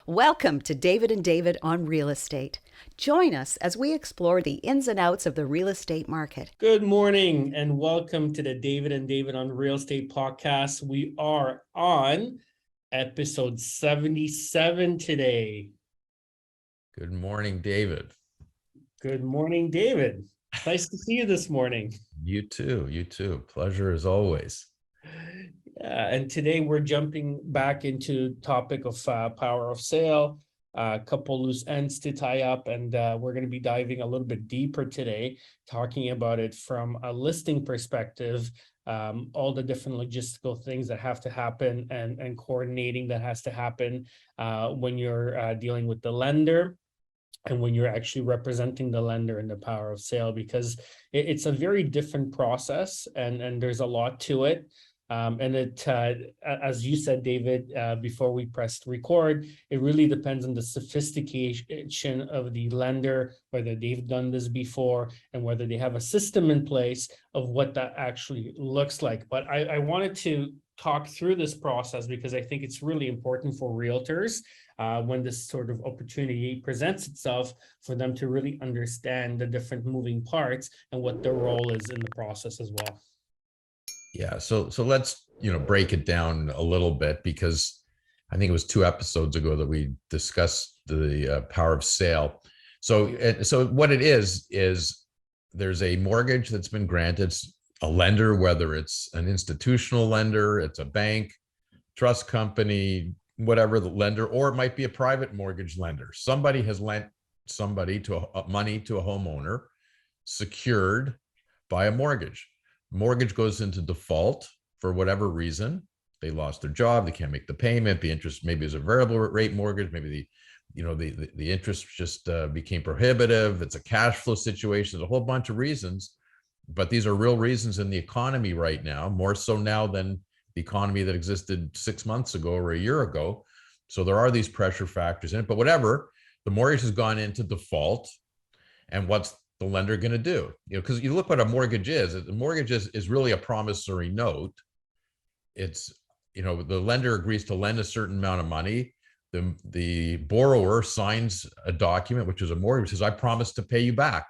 Welcome to David and David on Real Estate. Join us as we explore the ins and outs of the real estate market. Good morning and welcome to the David and David on Real Estate podcast. We are on episode 77 today. Good morning, David. Good morning, David. Nice to see you this morning. You too. You too. Pleasure as always. And today we're jumping back into topic of power of sale, a couple loose ends to tie up, and we're going to be diving a little bit deeper today, talking about it from a listing perspective, all the different logistical things that have to happen and coordinating that has to happen when you're dealing with the lender and when you're actually representing the lender in the power of sale, because it's a very different process and there's a lot to it. And it, as you said, David, before we pressed record, it really depends on the sophistication of the lender, whether they've done this before and whether they have a system in place of what that actually looks like. But I wanted to talk through this process because I think it's really important for realtors when this sort of opportunity presents itself, for them to really understand the different moving parts and what their role is in the process as well. Yeah, so let's break it down a little bit, because I think it was 2 episodes ago that we discussed the power of sale. So what it is there's a mortgage that's been granted. A lender, whether it's an institutional lender, it's a bank, trust company, whatever the lender, or it might be a private mortgage lender. Somebody has lent somebody to money to a homeowner secured by a mortgage. Mortgage goes into default for whatever reason. They lost their job, they can't make the payment, the interest maybe is a variable rate mortgage, maybe the interest just became prohibitive, it's a cash flow situation, there's a whole bunch of reasons, but these are real reasons in the economy right now, more so now than the economy that existed 6 months ago or a year ago. So there are these pressure factors in it, but whatever, the mortgage has gone into default, and what's the lender going to do? Because you look what a mortgage is. The mortgage is really a promissory note. It's, the lender agrees to lend a certain amount of money. The borrower signs a document, which is a mortgage, which says, I promise to pay you back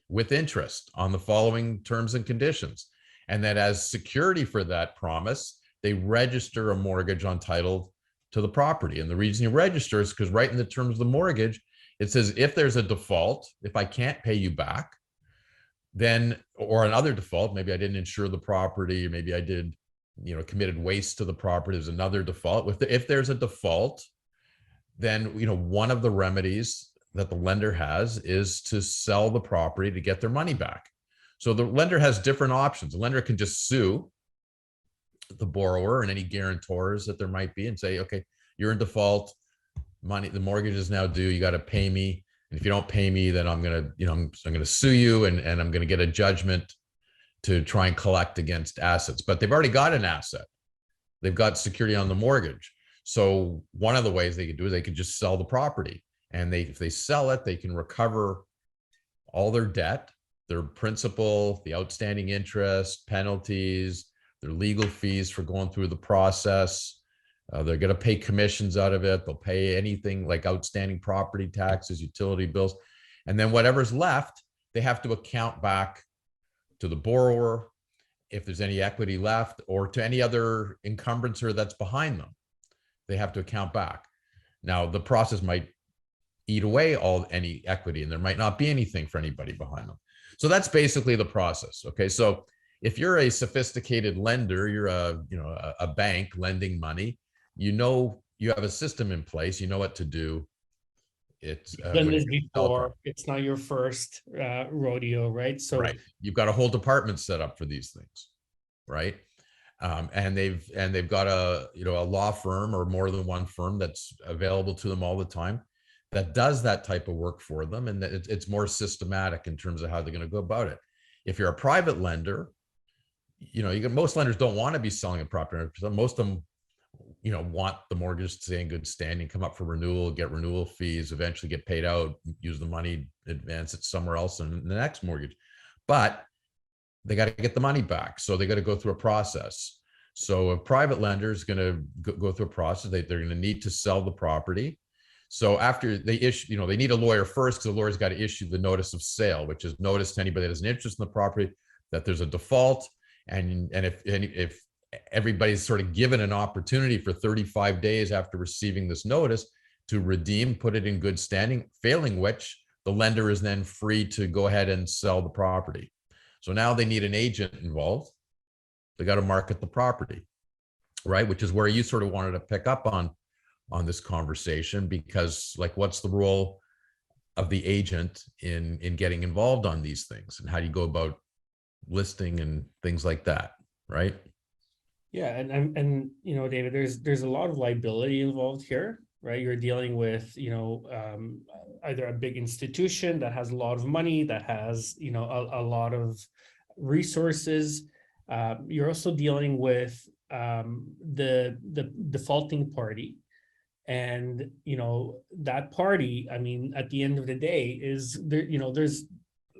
with interest on the following terms and conditions. And that as security for that promise, they register a mortgage on title to the property. And the reason you register is because right in the terms of the mortgage, it says, if there's a default, if I can't pay you back, then, or another default, maybe I didn't insure the property, or maybe I did, committed waste to the property, there's another default. If there's a default, then, one of the remedies that the lender has is to sell the property to get their money back. So the lender has different options. The lender can just sue the borrower and any guarantors that there might be and say, okay, you're in default, money, the mortgage is now due, you got to pay me, and if you don't pay me, then I'm gonna I'm gonna sue you, and I'm gonna get a judgment to try and collect against assets. But they've already got an asset, they've got security on the mortgage. So one of the ways they could do is they could just sell the property, and if they sell it, they can recover all their debt, their principal, the outstanding interest, penalties, their legal fees for going through the process. They're going to pay commissions out of it. They'll pay anything like outstanding property taxes, utility bills. And then whatever's left, they have to account back to the borrower if there's any equity left, or to any other encumbrancer that's behind them. They have to account back. Now, the process might eat away any equity, and there might not be anything for anybody behind them. So that's basically the process. Okay. So if you're a sophisticated lender, you're a bank lending money, you have a system in place, you know what to do. It's done this before, it's not your first rodeo, right? So right, you've got a whole department set up for these things, right? And they've got a law firm or more than one firm that's available to them all the time that does that type of work for them, and it's more systematic in terms of how they're going to go about it. If you're a private lender, most lenders don't want to be selling a property. Most of them want the mortgage to stay in good standing, come up for renewal, get renewal fees, eventually get paid out, use the money, advance it somewhere else in the next mortgage. But they got to get the money back. So they got to go through a process. So a private lender is going to go through a process. They're going to need to sell the property. So after they issue, they need a lawyer first, because the lawyer's got to issue the notice of sale, which is notice to anybody that has an interest in the property that there's a default. And if everybody's sort of given an opportunity for 35 days after receiving this notice to redeem, put it in good standing, failing which the lender is then free to go ahead and sell the property. So now they need an agent involved. They got to market the property, right? Which is where you sort of wanted to pick up on this conversation, because like, what's the role of the agent in getting involved on these things, and how do you go about listing and things like that, right? Yeah, and David, there's a lot of liability involved here, right? You're dealing with, either a big institution that has a lot of money, that has, a lot of resources. You're also dealing with the defaulting party. And, that party, I mean, at the end of the day is there,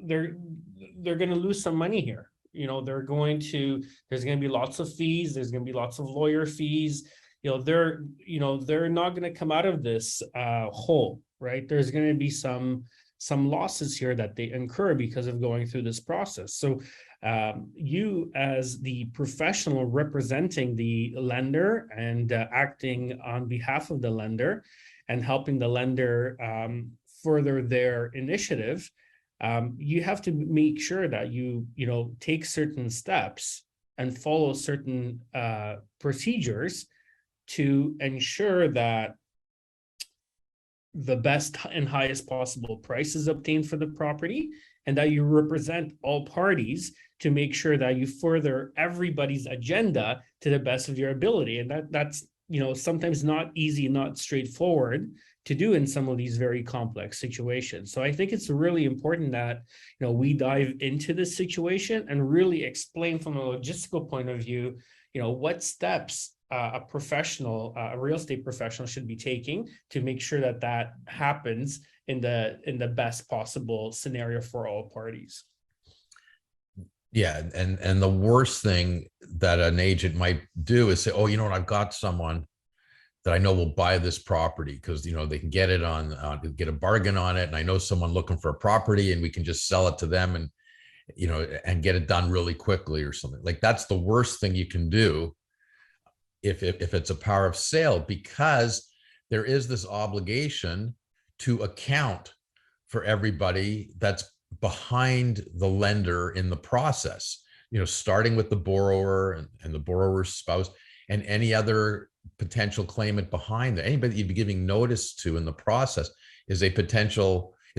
they're going to lose some money here. There's going to be lots of fees. There's going to be lots of lawyer fees. They're not going to come out of this whole, right? There's going to be some losses here that they incur because of going through this process. So you, as the professional representing the lender and acting on behalf of the lender and helping the lender further their initiative, you have to make sure that you take certain steps and follow certain procedures to ensure that the best and highest possible price is obtained for the property, and that you represent all parties to make sure that you further everybody's agenda to the best of your ability. And that's sometimes not easy, not straightforward to do in some of these very complex situations. So I think it's really important that we dive into this situation and really explain from a logistical point of view, what steps a professional, a real estate professional should be taking to make sure that that happens in the best possible scenario for all parties. Yeah, and the worst thing that an agent might do is say, oh, I've got someone that I know will buy this property because they can get it get a bargain on it, and I know someone looking for a property, and we can just sell it to them and and get it done really quickly or something. Like, that's the worst thing you can do if it's a power of sale, because there is this obligation to account for everybody that's behind the lender in the process, starting with the borrower and the borrower's spouse and any other potential claimant behind that. Anybody that you'd be giving notice to in the process is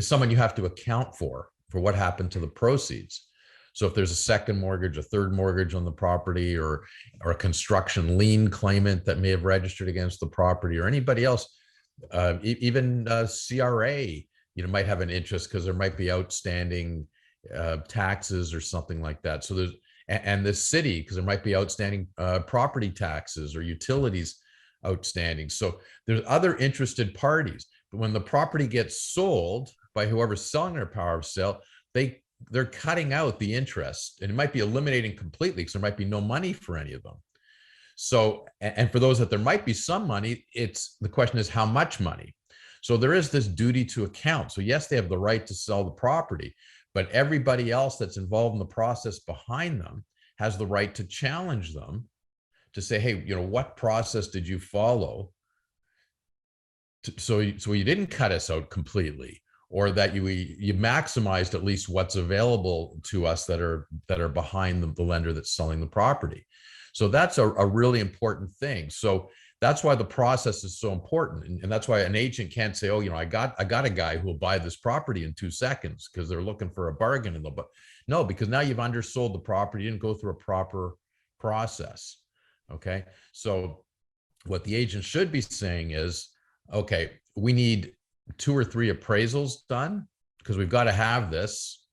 someone you have to account for what happened to the proceeds. So if there's a second mortgage, a third mortgage on the property, or a construction lien claimant that may have registered against the property, or anybody else, even CRA, might have an interest because there might be outstanding taxes or something like that. So and the city, because there might be outstanding property taxes or utilities outstanding. So there's other interested parties. But when the property gets sold by whoever's selling their power of sale, they're cutting out the interest, and it might be eliminating completely because there might be no money for any of them. So, and for those that there might be some money, the question is how much money. So there is this duty to account. So yes, they have the right to sell the property, but everybody else that's involved in the process behind them has the right to challenge them to say, hey, what process did you follow? So you didn't cut us out completely, or that you maximized at least what's available to us that are behind the lender that's selling the property. So that's a really important thing. So that's why the process is so important. And that's why an agent can't say, oh, I got a guy who will buy this property in 2 seconds because they're looking for a bargain. No, because now you've undersold the property. You didn't go through a proper process. Okay. So what the agent should be saying is, okay, we need 2 or 3 appraisals done, because we've got to have this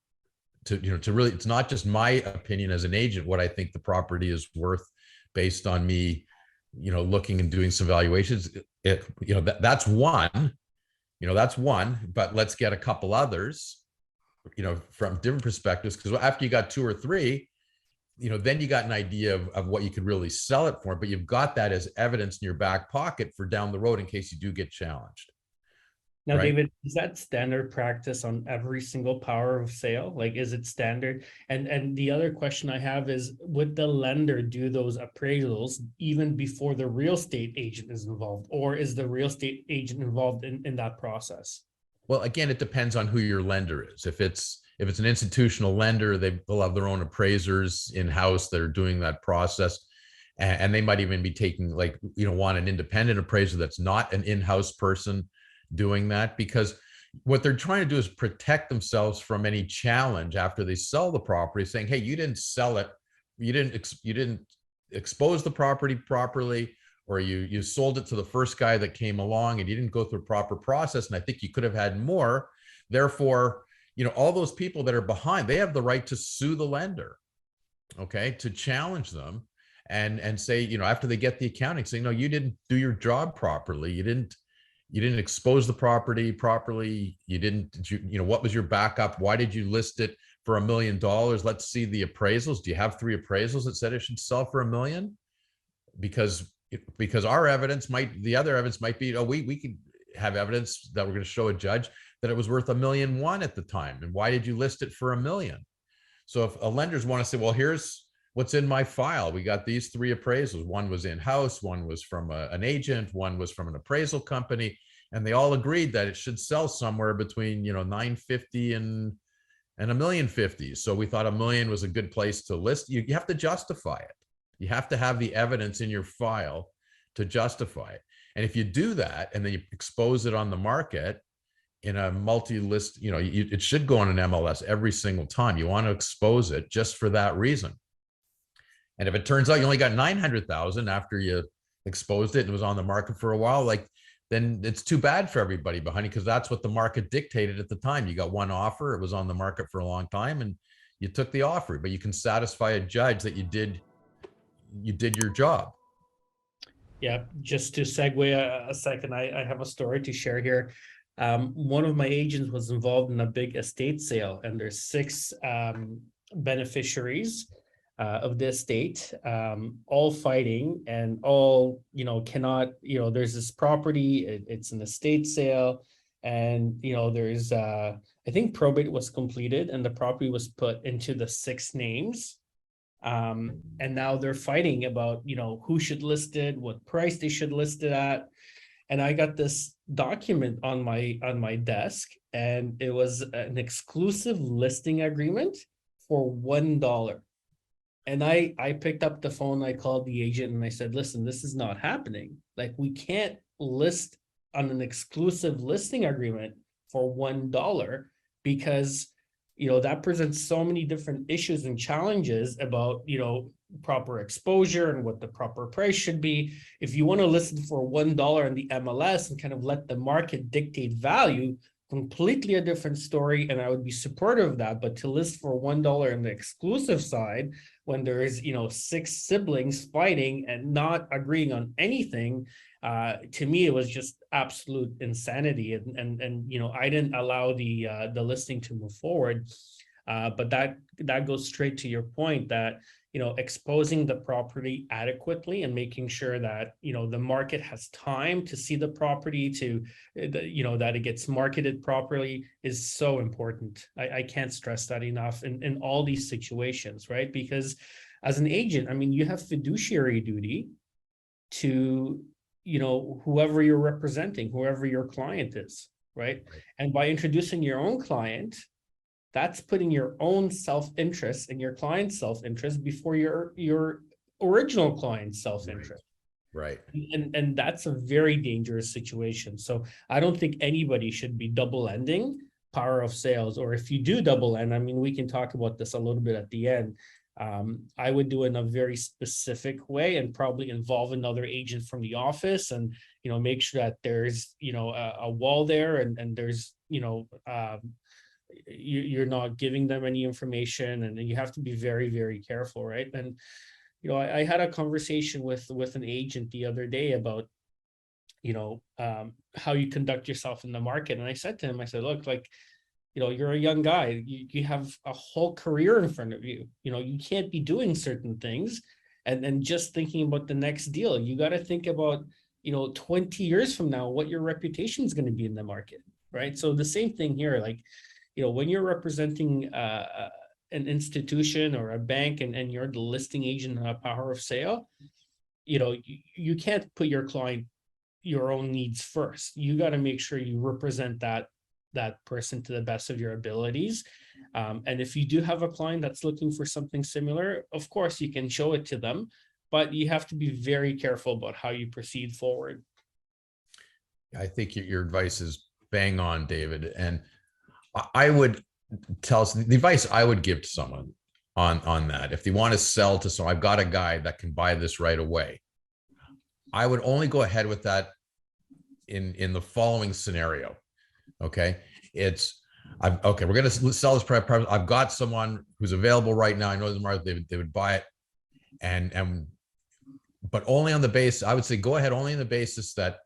to really, it's not just my opinion as an agent, what I think the property is worth based on me, looking and doing some valuations. That's one, but let's get a couple others, from different perspectives. Because after you got 2 or 3, then you got an idea of what you could really sell it for, but you've got that as evidence in your back pocket for down the road in case you do get challenged. Now, right? David, is that standard practice on every single power of sale? Like, is it standard? And the other question I have is, would the lender do those appraisals even before the real estate agent is involved, or is the real estate agent involved in that process? Well, again, it depends on who your lender is. If it's an institutional lender, they'll have their own appraisers in house that are doing that process, and they might even be taking, like, want an independent appraiser that's not an in-house person doing that, because what they're trying to do is protect themselves from any challenge after they sell the property, saying, hey, you didn't sell it, you didn't expose the property properly, or you sold it to the first guy that came along and you didn't go through a proper process, and I think you could have had more. Therefore, all those people that are behind, they have the right to sue the lender, okay, to challenge them, and say, after they get the accounting, say, no, you didn't do your job properly, you didn't expose the property properly, what was your backup, why did you list it for $1 million? Let's see the appraisals. Do you have 3 appraisals that said it should sell for $1 million? Because our evidence the other evidence might be, we could have evidence that we're going to show a judge that it was worth $1.1 million at the time, and why did you list it for $1 million? So if a lenders want to say, well, here's what's in my file, we got these 3 appraisals, one was in-house, one was from an agent, one was from an appraisal company, and they all agreed that it should sell somewhere between $950 and $1.05 million. So we thought $1 million was a good place to list. You have to justify it. You have to have the evidence in your file to justify it. And if you do that and then you expose it on the market in a multi-list, it should go on an MLS every single time. You want to expose it just for that reason. And if it turns out you only got 900,000 after you exposed it and it was on the market for a while, then it's too bad for everybody behind it, because that's what the market dictated at the time. You got one offer, it was on the market for a long time, and you took the offer, but you can satisfy a judge that you did your job. Yeah, just to segue a second, I have a story to share here. One of my agents was involved in a big estate sale, and there's 6 beneficiaries of the estate, all fighting, and all, cannot, there's this property, it's an estate sale, and, there's, I think probate was completed and the property was put into the 6 names. And now they're fighting about, who should list it, what price they should list it at. And I got this document on my desk, and it was an exclusive listing agreement for $1. And I picked up the phone, I called the agent and I said, listen, this is not happening. Like, we can't list on an exclusive listing agreement for $1, because that presents so many different issues and challenges about, proper exposure and what the proper price should be. If you want to list it for $1 in the MLS and kind of let the market dictate value, completely a different story, and I would be supportive of that. But to list for $1 in the exclusive side, when there is 6 siblings fighting and not agreeing on anything, to me it was just absolute insanity, and I didn't allow the listing to move forward. But that goes straight to your point that exposing the property adequately and making sure that the market has time to see the property, to that it gets marketed properly, is so important. I can't stress that enough in all these situations, right? Because as an agent, I mean, you have fiduciary duty to whoever you're representing, whoever your client is, right? And by introducing your own client, that's putting your own self-interest and your client's self-interest before your original client's self-interest. Right. And that's a very dangerous situation. So I don't think anybody should be double ending power of sales. Or if you do double end, I mean, we can talk about this a little bit at the end. I would do it in a very specific way and probably involve another agent from the office, and make sure that there's a wall there, and there's you're not giving them any information, and then you have to be very, very careful, right? And I had a conversation with an agent the other day about how you conduct yourself in the market, and I said to him, I said, look, like, you're a young guy, you have a whole career in front of you, you can't be doing certain things and just thinking about the next deal. You got to think about 20 years from now what your reputation is going to be in the market. right? So the same thing here, like, when you're representing an institution or a bank, and you're the listing agent on a power of sale, you can't put your own needs first. You got to make sure you represent that person to the best of your abilities. And if you do have a client that's looking for something similar, of course you can show it to them, but you have to be very careful about how you proceed forward. I think your advice is bang on, David. And I would tell us the advice I would give to someone on that. If they want to sell to someone, I've got a guy that can buy this right away. I would only go ahead with that in the following scenario. Okay. We're going to sell this property. I've got someone who's available right now. I know the market, they would buy it. But only on the basis, I would say, go ahead only on the basis that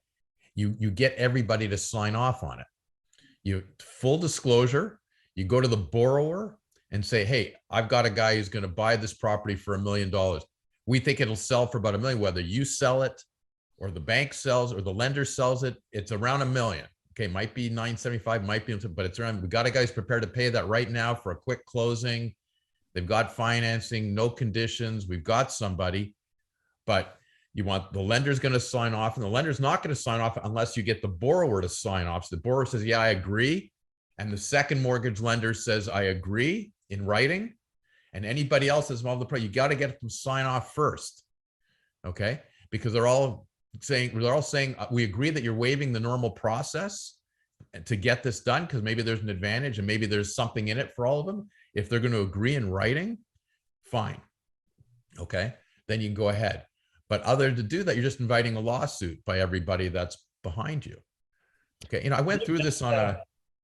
you get everybody to sign off on it. You full disclosure, you go to the borrower and say, hey, I've got a guy who's going to buy this property for $1 million. We think it'll sell for about $1 million, whether you sell it or the bank sells or the lender sells it, it's around $1 million. Okay, might be 975, might be, but it's around. We got a guy who's prepared to pay that right now for a quick closing. They've got financing, no conditions. We've got somebody, but you want the lender's going to sign off, and the lender's not going to sign off unless you get the borrower to sign off. So the borrower says, yeah, I agree. And the second mortgage lender says, I agree in writing. And anybody else that's involved in the project, you got to get them to sign off first. Okay. Because they're all saying, we agree that you're waiving the normal process to get this done, because maybe there's an advantage and maybe there's something in it for all of them. If they're going to agree in writing, fine. Okay. Then you can go ahead. But other to do that, you're just inviting a lawsuit by everybody that's behind you. Okay. I went through this on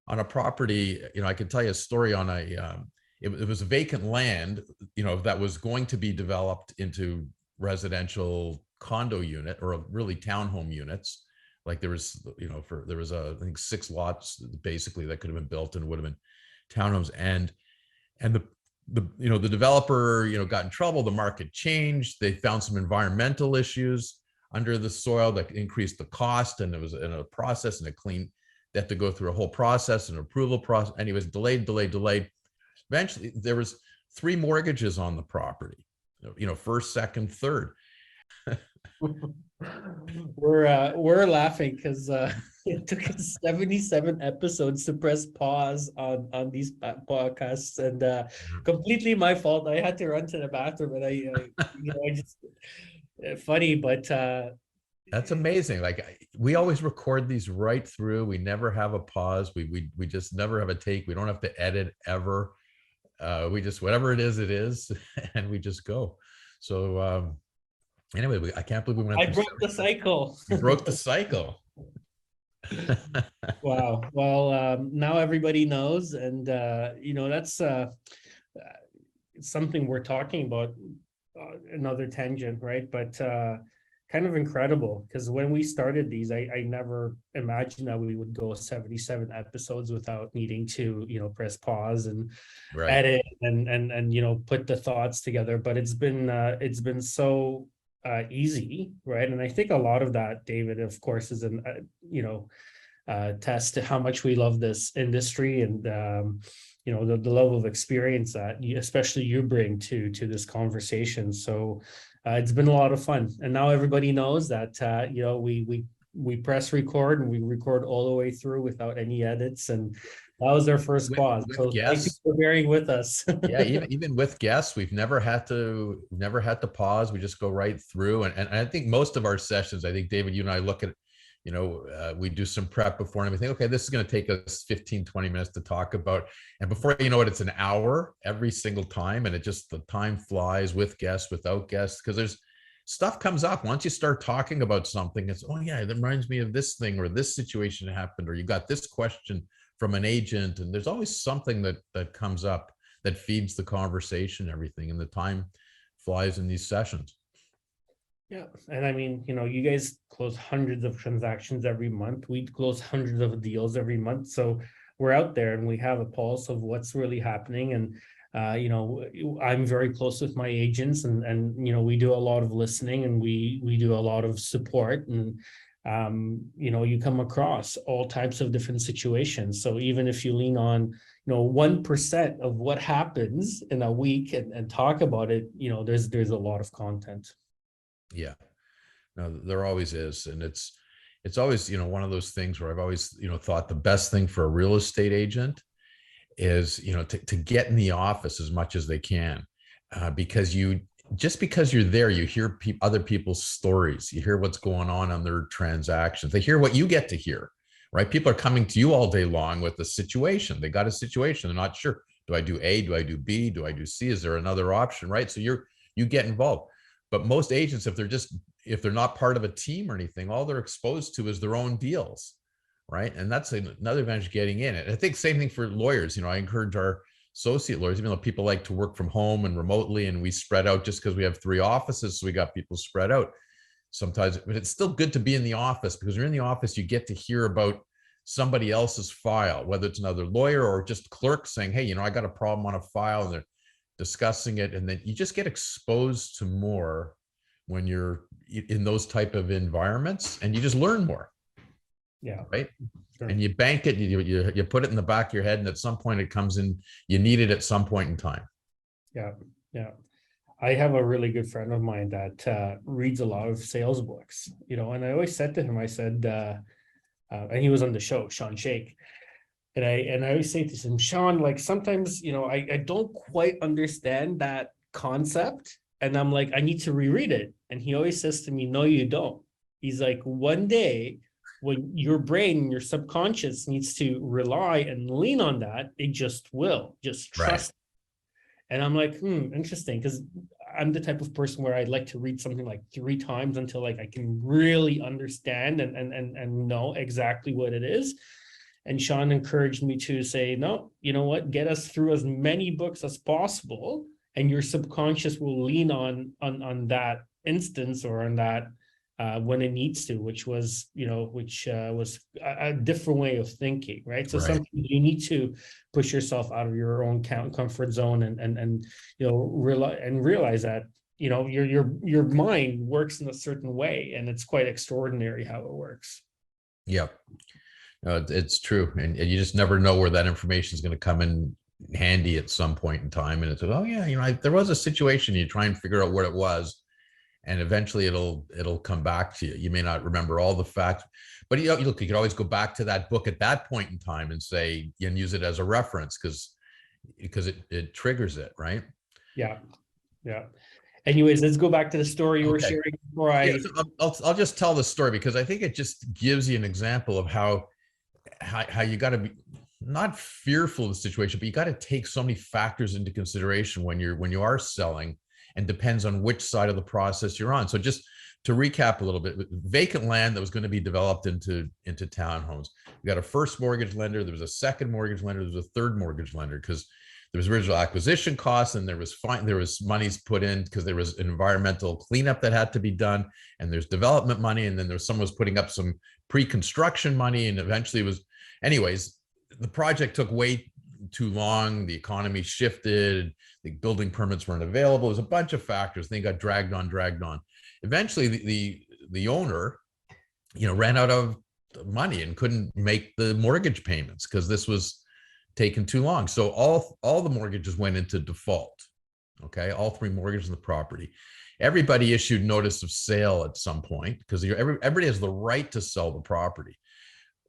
a property, I could tell you a story on it was a vacant land, that was going to be developed into residential condo unit, or really townhome units. Like there was, I think 6 lots basically that could have been built and would have been townhomes. And the developer, got in trouble. The market changed. They found some environmental issues under the soil that increased the cost. And it was in a process and they had to go through a whole process, an approval process. And it was delayed. Eventually there was 3 mortgages on the property, first, second, third. We're laughing because it took us 77 episodes to press pause on these podcasts, and completely my fault. I had to run to the bathroom, and I just funny, but that's amazing. Like we always record these right through. We never have a pause. We just never have a take. We don't have to edit ever. We just, whatever it is, and we just go. So anyway, I can't believe we went. I broke the cycle. You broke the cycle. Wow. Well, now everybody knows, and that's something we're talking about. Another tangent, right? But kind of incredible, because when we started these, I never imagined that we would go 77 episodes without needing to press pause and edit and put the thoughts together. But it's been so easy, right? And I think a lot of that, David, of course, is an test to how much we love this industry, and the level of experience that especially you bring to this conversation. So it's been a lot of fun, and now everybody knows that we press record, and we record all the way through without any edits, and that was our first pause. So thank you for bearing with us. Yeah, even with guests, we've never had to pause. We just go right through, and I think most of our sessions, I think David, you and I look at, we do some prep before, and we think, okay, this is going to take us 15, 20 minutes to talk about. And before you know it, it's an hour every single time. And the time flies with guests, without guests, because there's stuff comes up. Once you start talking about something, it's, oh yeah, that reminds me of this thing, or this situation happened, or you got this question from an agent. And there's always something that comes up that feeds the conversation, everything. And the time flies in these sessions. Yeah. And I mean, you guys close hundreds of transactions every month. We close hundreds of deals every month. So we're out there and we have a pulse of what's really happening. And, I'm very close with my agents, and we do a lot of listening, and we do a lot of support. And you come across all types of different situations. So even if you lean on, 1% of what happens in a week and talk about it, there's a lot of content. Yeah, no, there always is. And it's always, one of those things where I've always, thought the best thing for a real estate agent is, to get in the office as much as they can, because because you're there, you hear other people's stories, you hear what's going on their transactions, they hear what you get to hear, right? People are coming to you all day long with a situation. They got a situation. They're not sure. Do I do A? Do I do B? Do I do C? Is there another option? Right. So you get involved. But most agents, if they're not part of a team or anything, all they're exposed to is their own deals. Right. And that's another advantage getting in it. I think same thing for lawyers. I encourage our associate lawyers, even though people like to work from home and remotely, and we spread out just because we have 3 offices. So we got people spread out sometimes, but it's still good to be in the office, because you're in the office, you get to hear about somebody else's file, whether it's another lawyer or just clerk saying, hey, I got a problem on a file, and they're discussing it. And then you just get exposed to more when you're in those type of environments, and you just learn more. Yeah. Right. Sure. And you bank it, you put it in the back of your head, and at some point it comes in, you need it at some point in time. Yeah. Yeah. I have a really good friend of mine that reads a lot of sales books, and I always said to him, I said, and he was on the show, Sean Shake. And I always say to him, Sean, like sometimes, I don't quite understand that concept. And I'm like, I need to reread it. And he always says to me, no, you don't. He's like, one day when your brain, your subconscious needs to rely and lean on that, it just will, just trust. Right. And I'm like, interesting, because I'm the type of person where I'd like to read something like 3 times until like I can really understand and know exactly what it is. And Sean encouraged me to say, no, you know what, get us through as many books as possible, and your subconscious will lean on that instance or on that when it needs to, which was a different way of thinking, right? So sometimes you need to push yourself out of your own comfort zone and realize that your mind works in a certain way, and it's quite extraordinary how it works. Yep. It's true. And you just never know where that information is going to come in handy at some point in time. And it's like, oh yeah, there was a situation, you try and figure out what it was, and eventually it'll come back to you. You may not remember all the facts, but you could always go back to that book at that point in time and say, and use it as a reference because it triggers it, right? Yeah. Yeah. Anyways, let's go back to the story you were sharing before I'll just tell the story, because I think it just gives you an example of how you got to be not fearful of the situation, but you got to take so many factors into consideration when you are selling, and depends on which side of the process you're on. So just to recap a little bit, vacant land that was going to be developed into townhomes. We got a first mortgage lender, there was a second mortgage lender, there was a third mortgage lender, because there was original acquisition costs, and there was monies put in because there was environmental cleanup that had to be done, and there's development money, and then someone was putting up some pre-construction money, and eventually anyways, the project took way too long. The economy shifted, the building permits weren't available. There's a bunch of factors. They got dragged on. Eventually the owner, ran out of money and couldn't make the mortgage payments because this was taking too long. So all the mortgages went into default. Okay. All 3 mortgages in the property. Everybody issued notice of sale at some point, because everybody has the right to sell the property.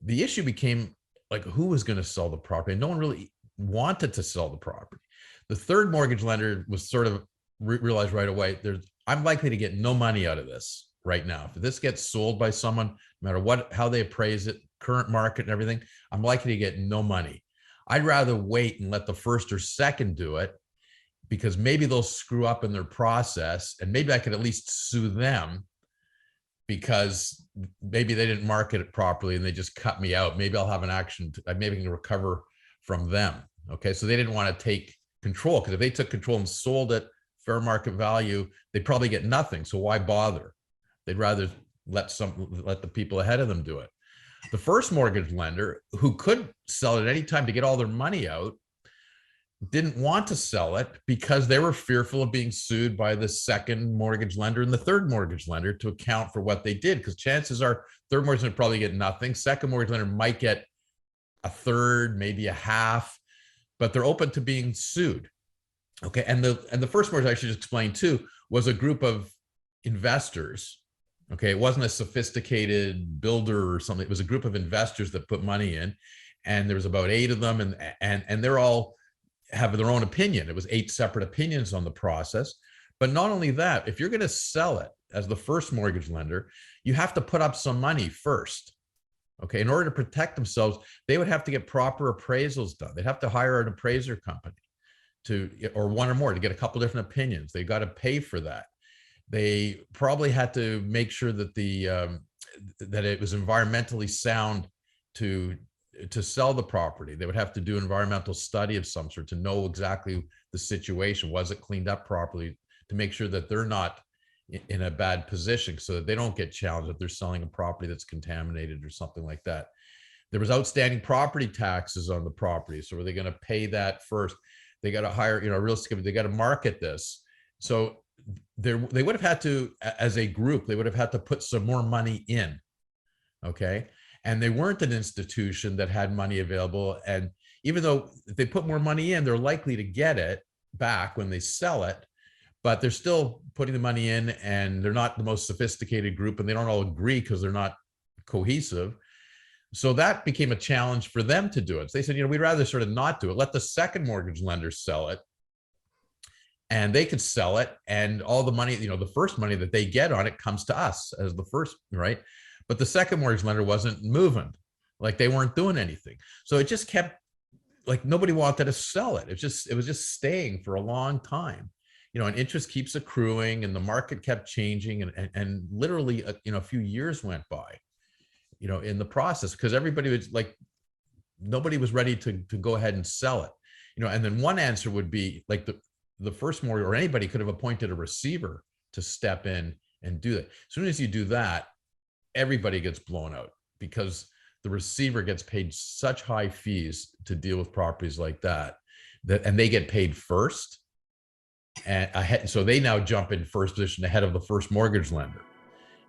The issue became like, who was going to sell the property? And no one really wanted to sell the property. The third mortgage lender was sort of realized right away, I'm likely to get no money out of this right now. If this gets sold by someone, no matter how they appraise it, current market and everything, I'm likely to get no money. I'd rather wait and let the first or second do it, because maybe they'll screw up in their process, and maybe I could at least sue them because maybe they didn't market it properly and they just cut me out. Maybe I'll have an action. Maybe I can recover from them. Okay. So they didn't want to take control, because if they took control and sold it fair market value, they'd probably get nothing. So why bother? They'd rather let the people ahead of them do it. The first mortgage lender, who could sell at any time to get all their money out, didn't want to sell it because they were fearful of being sued by the second mortgage lender and the third mortgage lender to account for what they did. Because chances are third mortgage lender probably get nothing. Second mortgage lender might get a third, maybe a half, but they're open to being sued. Okay. And the first mortgage, I should explain too, was a group of investors. Okay. It wasn't a sophisticated builder or something. It was a group of investors that put money in, and there was about 8 of them, and they're all have their own opinion. It was 8 separate opinions on the process. But not only that, if you're going to sell it as the first mortgage lender, you have to put up some money first. Okay. In order to protect themselves, they would have to get proper appraisals done. They'd have to hire an appraiser company or one or more to get a couple different opinions. They got to pay for that. They probably had to make sure that that it was environmentally sound to sell the property. They would have to do an environmental study of some sort to know exactly the situation. Was it cleaned up properly, to make sure that they're not in a bad position, so that they don't get challenged if they're selling a property that's contaminated or something like that. There was outstanding property taxes on the property. So were they going to pay that first? They got to hire, a real estate company. They got to market this. So they would have had to, as a group, they would have had to put some more money in. Okay. And they weren't an institution that had money available. And even though if they put more money in, they're likely to get it back when they sell it, but they're still putting the money in, and they're not the most sophisticated group, and they don't all agree because they're not cohesive. So that became a challenge for them to do it. So they said, we'd rather sort of not do it. Let the second mortgage lender sell it, and they could sell it, and all the money, the first money that they get on it comes to us as the first, right? But the second mortgage lender wasn't moving, like they weren't doing anything. So it just kept, like, nobody wanted to sell it. It was just staying for a long time, and interest keeps accruing, and the market kept changing, and literally, a few years went by, in the process, because everybody was like, nobody was ready to go ahead and sell it, and then one answer would be like the first mortgage, or anybody could have appointed a receiver to step in and do that. As soon as you do that, everybody gets blown out, because the receiver gets paid such high fees to deal with properties like that, and they get paid first, and so they now jump in first position ahead of the first mortgage lender.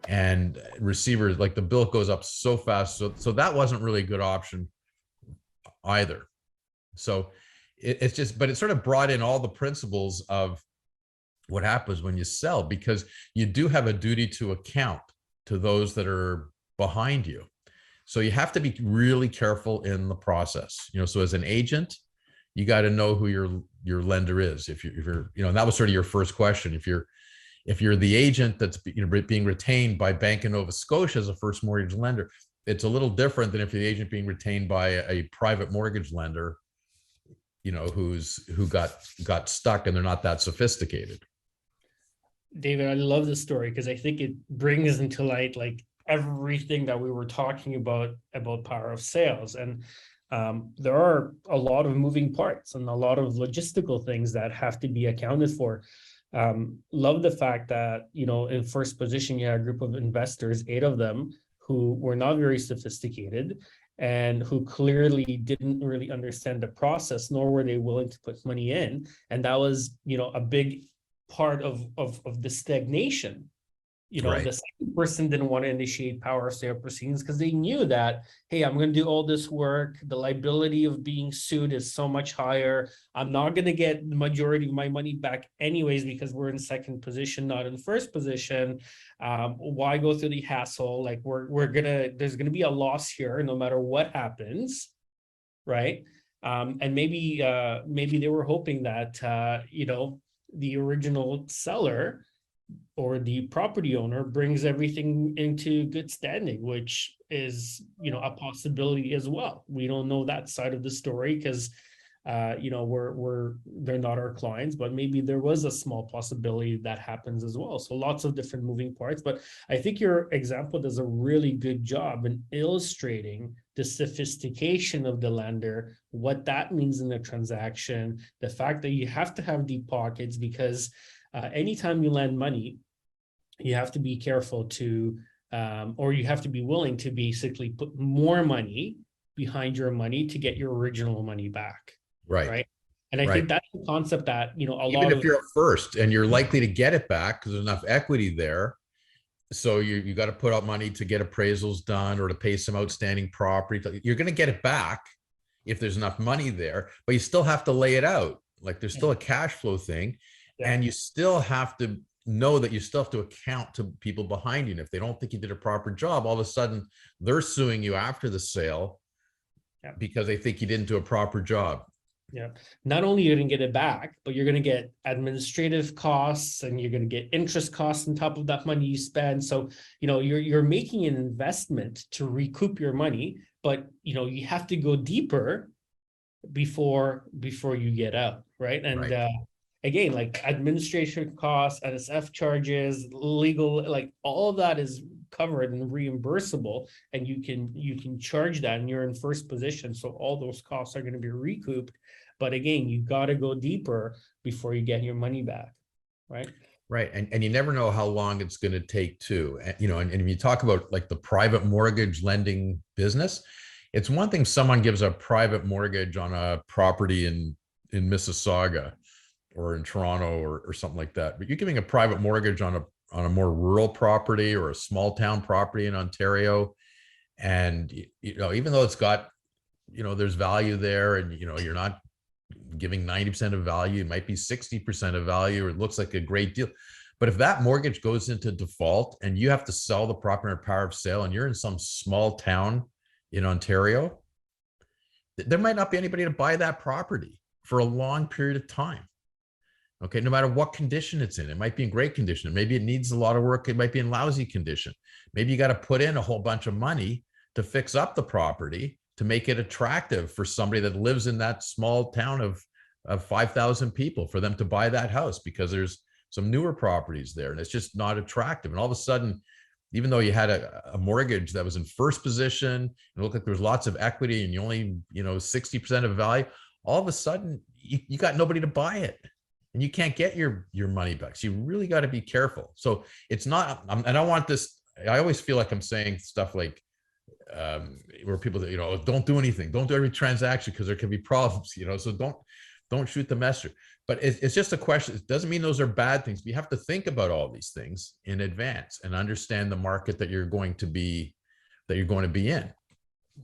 And receivers, like, the bill goes up so fast. So that wasn't really a good option either. So it's just, but it sort of brought in all the principles of what happens when you sell, because you do have a duty to account to those that are behind you. So you have to be really careful in the process. So as an agent, you got to know who your lender is. If you're, and that was sort of your first question. If you're the agent that's being retained by Bank of Nova Scotia as a first mortgage lender, it's a little different than if you're the agent being retained by a private mortgage lender, who got stuck and they're not that sophisticated. David, I love this story because I think it brings into light like everything that we were talking about power of sales. And there are a lot of moving parts and a lot of logistical things that have to be accounted for. Love the fact that, in first position, you had a group of investors, 8 of them, who were not very sophisticated and who clearly didn't really understand the process, nor were they willing to put money in. And that was, a big part of the stagnation. Right. The second person didn't want to initiate power of sale proceedings because they knew that, hey, I'm going to do all this work. The liability of being sued is so much higher. I'm not going to get the majority of my money back anyways, because we're in second position, not in first position. Why go through the hassle? Like there's going to be a loss here no matter what happens. Right. And maybe they were hoping that, the original seller or the property owner brings everything into good standing, which is, a possibility as well. We don't know that side of the story because, they're not our clients, but maybe there was a small possibility that happens as well. So lots of different moving parts, but I think your example does a really good job in illustrating the sophistication of the lender, what that means in the transaction, the fact that you have to have deep pockets because anytime you lend money, you have to be careful to, or you have to be willing to basically put more money behind your money to get your original money back. Right. Right. And I think Right. that's the concept that, a Even lot if of, you're at first and you're likely to get it back because there's enough equity there. So you got to put out money to get appraisals done or to pay some outstanding property. You're going to get it back if there's enough money there, but you still have to lay it out. Like there's still a cash flow thing, Yeah. and you still have to know that you still have to account to people behind you. And if they don't think you did a proper job, all of a sudden they're suing you after the sale Yeah. because they think you didn't do a proper job. Yeah. Not only you're going to get it back, but you're going to get administrative costs and you're going to get interest costs on top of that money you spend. So, you're making an investment to recoup your money, but you have to go deeper before you get out, right? And Right. Again, like administration costs, NSF charges, legal, like all of that is covered and reimbursable, and you can charge that, and you're in first position, so all those costs are going to be recouped. But again, you got to go deeper before you get your money back, right? Right. And you never know how long it's going to take too. And if you talk about like the private mortgage lending business, it's one thing someone gives a private mortgage on a property in Mississauga or in Toronto or something like that. But you're giving a private mortgage on a more rural property or a small town property in Ontario. And even though it's got, there's value there, and you're not giving 90% of value, it might be 60% of value, or it looks like a great deal. But if that mortgage goes into default and you have to sell the property under power of sale and you're in some small town in Ontario, there might not be anybody to buy that property for a long period of time. Okay, no matter what condition it's in, it might be in great condition. Maybe it needs a lot of work. It might be in lousy condition. Maybe you got to put in a whole bunch of money to fix up the property to make it attractive for somebody that lives in that small town of 5,000 people, for them to buy that house, because there's some newer properties there and it's just not attractive. And all of a sudden, even though you had a mortgage that was in first position and it looked like there was lots of equity and you only, 60% of value, all of a sudden you got nobody to buy it. And you can't get your money back. So you really got to be careful. So it's not, and I want this, I always feel like I'm saying stuff like, where people that, don't do anything, don't do every transaction because there can be problems, so don't shoot the messenger. But it's just a question. It doesn't mean those are bad things. But you have to think about all these things in advance and understand the market that you're going to be in,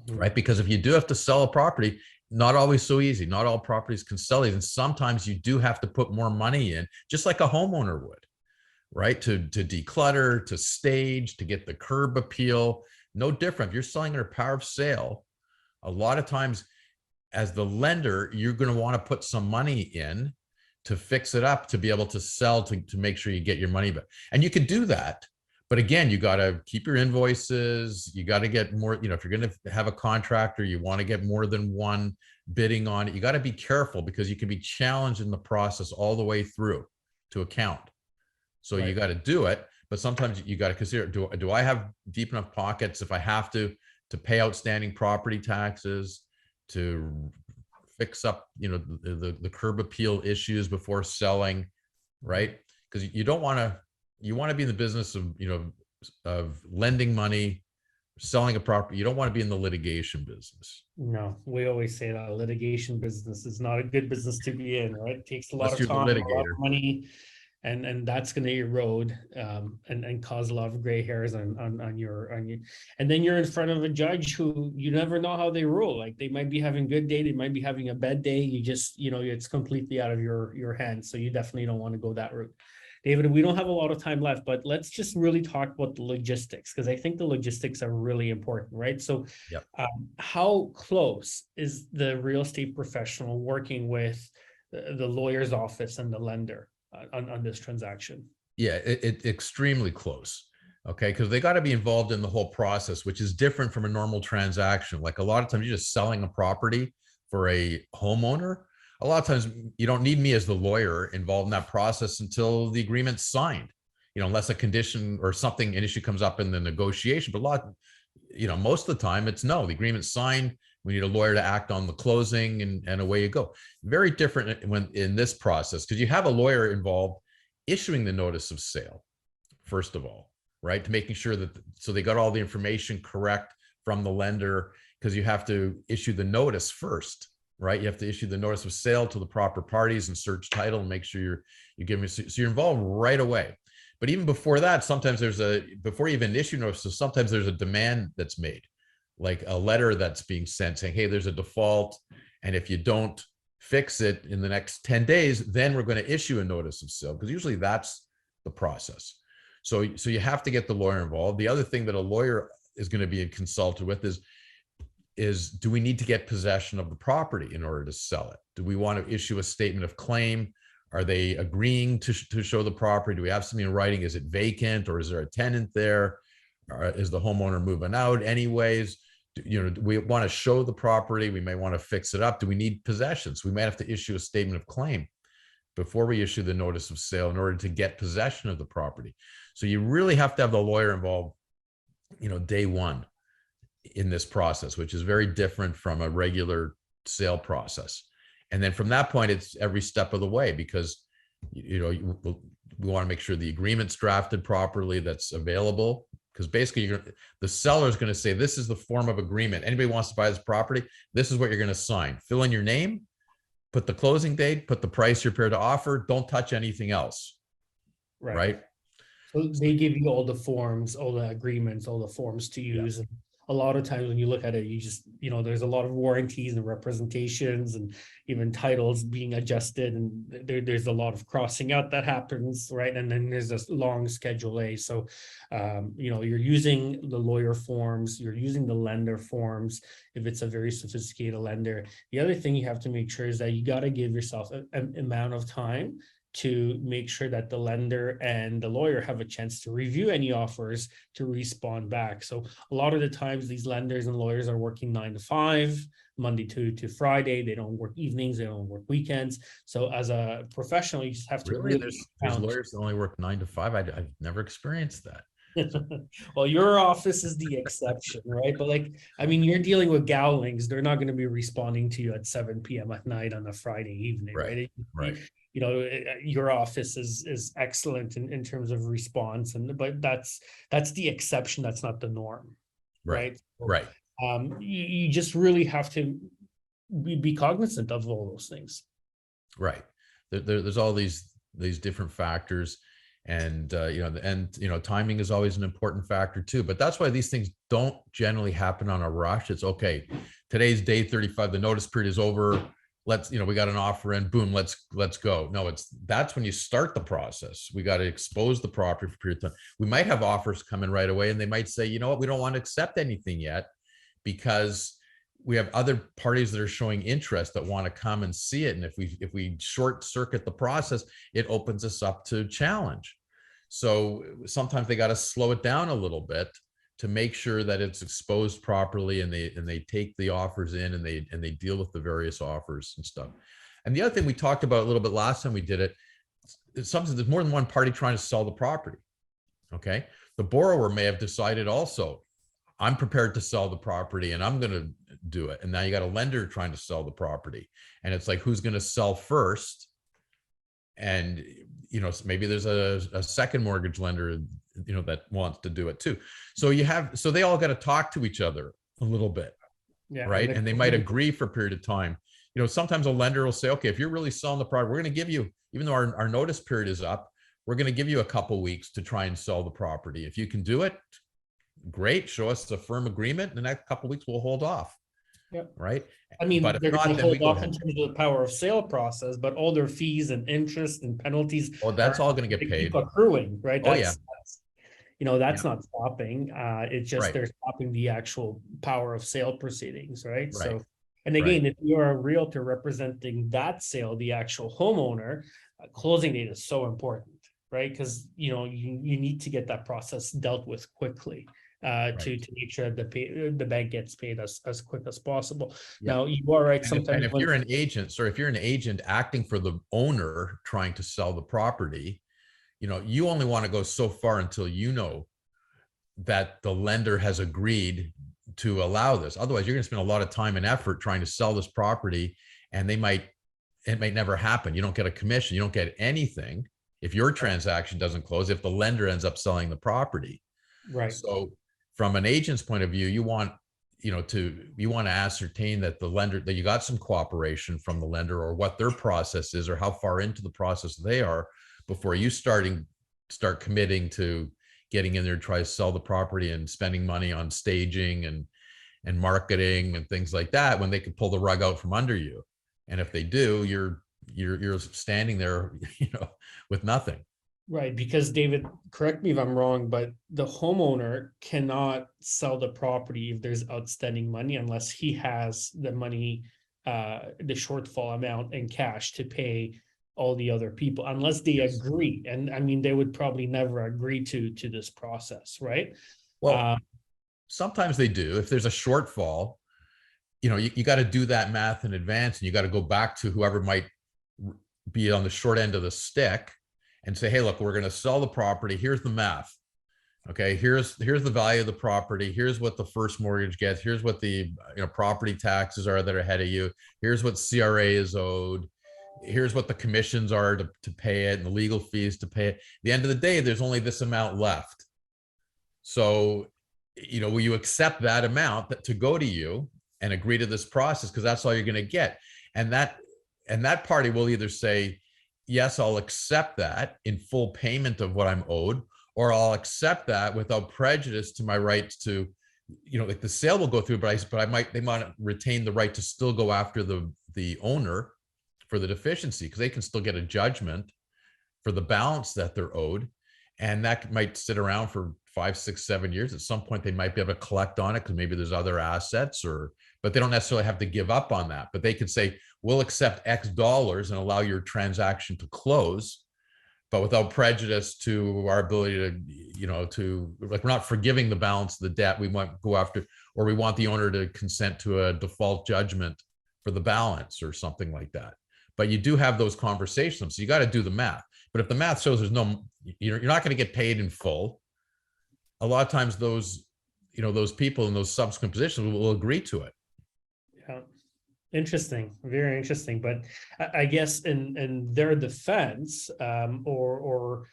right? Because if you do have to sell a property, not always so easy. Not all properties can sell it. And sometimes you do have to put more money in, just like a homeowner would, right? To declutter, to stage, to get the curb appeal. No different. If you're selling under power of sale, a lot of times as the lender, you're going to want to put some money in to fix it up, to be able to sell, to make sure you get your money back. And you could do that. But again, you got to keep your invoices. You got to get more, if you're going to have a contractor, you want to get more than one bidding on it. You got to be careful because you can be challenged in the process all the way through to account. So right. You got to do it. But sometimes you got to consider, do I have deep enough pockets if I have to pay outstanding property taxes, to fix up, the curb appeal issues before selling, right? Because you want to be in the business of, of lending money, selling a property. You don't want to be in the litigation business. No, we always say that litigation business is not a good business to be in, right? It takes a lot of time, a lot of money, and that's going to erode and cause a lot of gray hairs on your, and then you're in front of a judge who you never know how they rule. Like they might be having a good day, they might be having a bad day. You just, it's completely out of your hands. So you definitely don't want to go that route. David, we don't have a lot of time left, but let's just really talk about the logistics, because I think the logistics are really important, right? So yep. How close is the real estate professional working with the lawyer's office and the lender on this transaction? Yeah, it's extremely close. Okay, because they got to be involved in the whole process, which is different from a normal transaction. Like a lot of times you're just selling a property for a homeowner. A lot of times you don't need me as the lawyer involved in that process until the agreement's signed, unless a condition or something, an issue comes up in the negotiation. But most of the time it's no, the agreement's signed. We need a lawyer to act on the closing, and away you go. Very different when in this process, because you have a lawyer involved issuing the notice of sale, first of all, right? To making sure that, so they got all the information correct from the lender, because you have to issue the notice first. right? You have to issue the notice of sale to the proper parties and search title and make sure you're giving, so you're involved right away. But even before that, sometimes before you even issue notice, so sometimes there's a demand that's made, like a letter that's being sent saying, hey, there's a default. And if you don't fix it in the next 10 days, then we're going to issue a notice of sale, because usually that's the process. So you have to get the lawyer involved. The other thing that a lawyer is going to be consulted with is do we need to get possession of the property in order to sell it? Do we want to issue a statement of claim? Are they agreeing to show the property? Do we have something in writing? Is it vacant, or is there a tenant there? Is the homeowner moving out anyways? Do we want to show the property? We may want to fix it up. Do we need possessions? We might have to issue a statement of claim before we issue the notice of sale in order to get possession of the property. So you really have to have the lawyer involved, day one in this process, which is very different from a regular sale process. And then from that point, it's every step of the way, because we want to make sure the agreement's drafted properly, that's available, because basically the seller is going to say, this is the form of agreement. Anybody wants to buy this property, this is what you're going to sign. Fill in your name, put the closing date, put the price you're prepared to offer, don't touch anything else. Right? So they give you all the forms, all the agreements, all the forms to use. Yeah. A lot of times when you look at it, you just, there's a lot of warranties and representations and even titles being adjusted, and there's a lot of crossing out that happens, right? And then there's this long Schedule A. So, you're using the lawyer forms, you're using the lender forms, if it's a very sophisticated lender. The other thing you have to make sure is that you got to give yourself an amount of time to make sure that the lender and the lawyer have a chance to review any offers to respond back. So a lot of the times these lenders and lawyers are working 9 to 5, Monday to Friday. They don't work evenings, they don't work weekends. So as a professional, you just have to really there's lawyers that only work 9 to 5. I've never experienced that. Well, your office is the exception, right? But you're dealing with Gowlings. They're not going to be responding to you at 7 p.m. at night on a Friday evening, right? Right. Your office is excellent in terms of response, but that's the exception. That's not the norm, right? Right. You just really have to be cognizant of all those things. Right. There's all these different factors. And timing is always an important factor too. But that's why these things don't generally happen on a rush. It's okay, today's day 35, the notice period is over. We got an offer in, boom, let's go. No, that's when you start the process. We got to expose the property for a period of time. We might have offers come in right away, and they might say, you know what, we don't want to accept anything yet because we have other parties that are showing interest that want to come and see it. And if we short circuit the process, it opens us up to challenge. So sometimes they got to slow it down a little bit to make sure that it's exposed properly, and they take the offers in, and they deal with the various offers and stuff. And the other thing we talked about a little bit last time we did it, is something there's more than one party trying to sell the property. Okay. The borrower may have decided also, I'm prepared to sell the property and I'm going to do it. And now you got a lender trying to sell the property, and it's like, who's going to sell first? And, maybe there's a second mortgage lender, that wants to do it too. So they all got to talk to each other a little bit. Yeah, right. And they might agree for a period of time. Sometimes a lender will say, okay, if you're really selling the property, we're going to give you, even though our notice period is up, we're going to give you a couple weeks to try and sell the property. If you can do it, great. Show us a firm agreement. In the next couple of weeks, we'll hold off. Yep. Right. But they're going to hold off in terms of the power of sale process, but all their fees and interest and penalties. Oh, that's all going to get paid. Keep accruing, right? That's not stopping. It's just right. They're stopping the actual power of sale proceedings, right? Right. So, and again, if you're a realtor representing that sale, the actual homeowner, closing date is so important, right? Because you need to get that process dealt with quickly. To make sure that the bank gets paid as quick as possible. Yeah. Now, you are right. Sometimes if you're an agent acting for the owner trying to sell the property, you only want to go so far until that the lender has agreed to allow this. Otherwise, you're going to spend a lot of time and effort trying to sell this property, and it might never happen. You don't get a commission. You don't get anything if your transaction doesn't close, if the lender ends up selling the property. Right. So from an agent's point of view, you want you want to ascertain that the lender, that you got some cooperation from the lender, or what their process is, or how far into the process they are before you start committing to getting in there to try to sell the property and spending money on staging and marketing and things like that, when they could pull the rug out from under you. And if they do, you're standing there, with nothing. Right, because David, correct me if I'm wrong, but the homeowner cannot sell the property if there's outstanding money unless he has the money, the shortfall amount in cash to pay all the other people, unless they Yes. agree. And I mean, they would probably never agree to this process, right? Well, sometimes they do. If there's a shortfall, you got to do that math in advance, and you got to go back to whoever might be on the short end of the stick and say, hey, look, we're going to sell the property. Here's the math. Okay, here's the value of the property. Here's what the first mortgage gets. Here's what the property taxes are that are ahead of you. Here's what CRA is owed. Here's what the commissions are to pay it, and the legal fees to pay it. At the end of the day, there's only this amount left. So, will you accept that amount to go to you and agree to this process? Because that's all you're going to get. And that party will either say, yes, I'll accept that in full payment of what I'm owed, or I'll accept that without prejudice to my rights to, like the sale will go through, but they might retain the right to still go after the owner for the deficiency, because they can still get a judgment for the balance that they're owed. And that might sit around for 5, 6, 7 years. At some point, they might be able to collect on it because maybe there's other assets, but they don't necessarily have to give up on that. But they could say, we'll accept X dollars and allow your transaction to close, but without prejudice to our ability to, like, we're not forgiving the balance of the debt. We want to go after, or we want the owner to consent to a default judgment for the balance or something like that. But you do have those conversations. So you got to do the math. But if the math shows you're not going to get paid in full, a lot of times those people in those subsequent positions will agree to it. Yeah. Interesting, very interesting. But I guess in their defense, the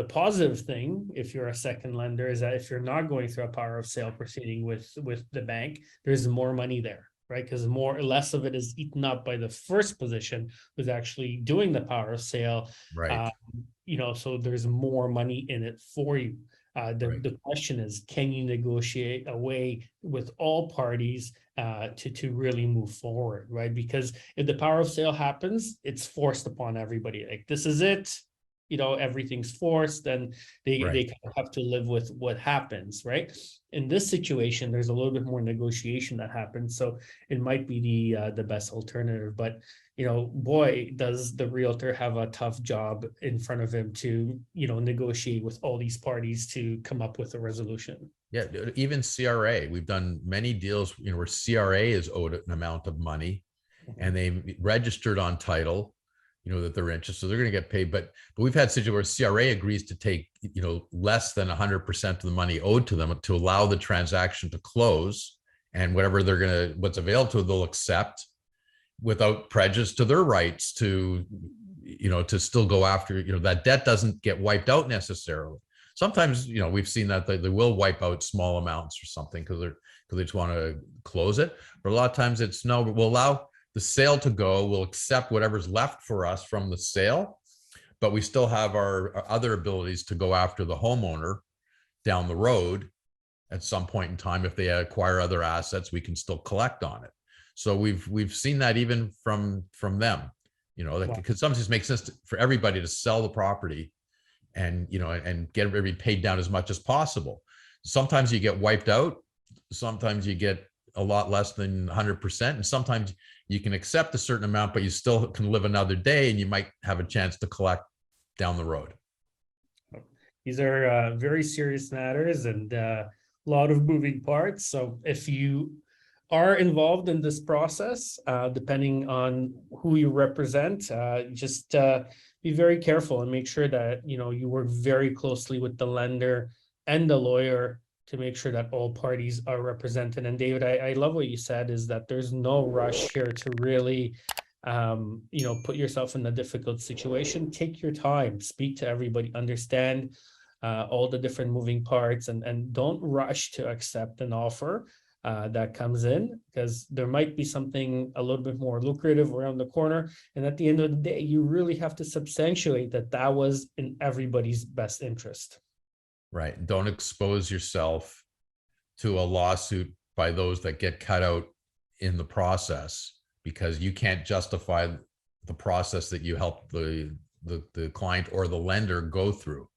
positive thing, if you're a second lender, is that if you're not going through a power of sale proceeding with the bank, there's more money there, right? Because less of it is eaten up by the first position who's actually doing the power of sale. Right. So there's more money in it for you. The question is, can you negotiate a way with all parties to really move forward, right? Because if the power of sale happens, it's forced upon everybody. Like, this is it, everything's forced, and they kind of have to live with what happens, right? In this situation, there's a little bit more negotiation that happens, so it might be the best alternative. But boy, does the realtor have a tough job in front of him to negotiate with all these parties to come up with a resolution. Yeah, even CRA, we've done many deals where CRA is owed an amount of money, and they registered on title that they're interested, so they're going to get paid. But we've had situations where CRA agrees to take less than 100% of the money owed to them to allow the transaction to close, and what's available to them, they'll accept without prejudice to their rights to to still go after that debt doesn't get wiped out necessarily. Sometimes we've seen that they will wipe out small amounts or something because they just want to close it. But a lot of times it's no, we'll allow the sale to go. We'll accept whatever's left for us from the sale, but we still have our other abilities to go after the homeowner down the road at some point in time. If they acquire other assets, we can still collect on it. So we've seen that even from them, because sometimes it makes sense for everybody to sell the property and and get everybody paid down as much as possible. Sometimes you get wiped out. Sometimes you get a lot less than 100%, and sometimes you can accept a certain amount, but you still can live another day, and you might have a chance to collect down the road. These are very serious matters and a lot of moving parts. So if you are involved in this process, depending on who you represent, just be very careful and make sure that you work very closely with the lender and the lawyer to make sure that all parties are represented. And David, I love what you said, is that there's no rush here to really put yourself in a difficult situation. Take your time, speak to everybody, understand all the different moving parts, and don't rush to accept an offer that comes in, because there might be something a little bit more lucrative around the corner. And at the end of the day, you really have to substantiate that that was in everybody's best interest. Right. Don't expose yourself to a lawsuit by those that get cut out in the process, because you can't justify the process that you helped the client or the lender go through.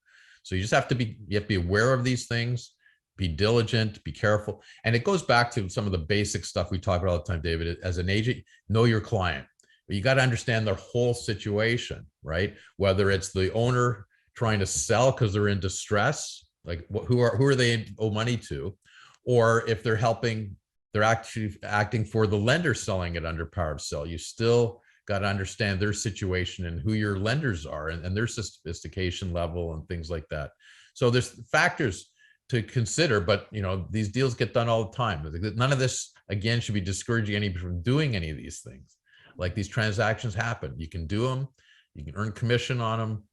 So you just have to be aware of these things, be diligent, be careful. And it goes back to some of the basic stuff we talk about all the time, David. As an agent, know your client. But you got to understand their whole situation, right? Whether it's the owner trying to sell because they're in distress, like who are they owe money to, or if they're helping, they're actually acting for the lender selling it under power of sale. You still got to understand their situation and who your lenders are, and their sophistication level and things like that. So there's factors to consider, but these deals get done all the time. None of this, again, should be discouraging anybody from doing any of these things. Like, these transactions happen. You can do them. You can earn commission on them.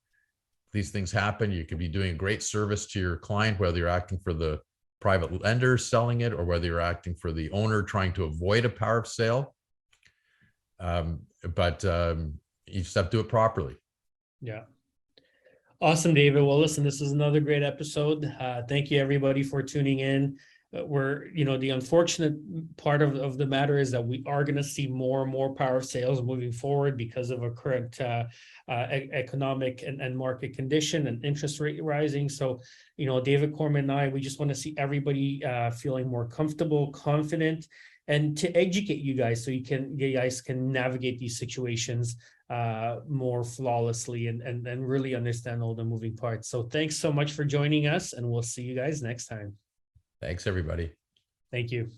These things happen. You could be doing a great service to your client, whether you're acting for the private lender selling it or whether you're acting for the owner trying to avoid a power of sale. But you just have to do it properly. Yeah. Awesome, David. Well, listen, this is another great episode. Thank you, everybody, for tuning in. The unfortunate part of the matter is that we are going to see more and more power of sales moving forward because of a current economic and market condition and interest rate rising. So, David, Korman, and I, we just want to see everybody feeling more comfortable, confident, and to educate you guys so you guys can navigate these situations more flawlessly and really understand all the moving parts. So thanks so much for joining us, and we'll see you guys next time. Thanks, everybody. Thank you.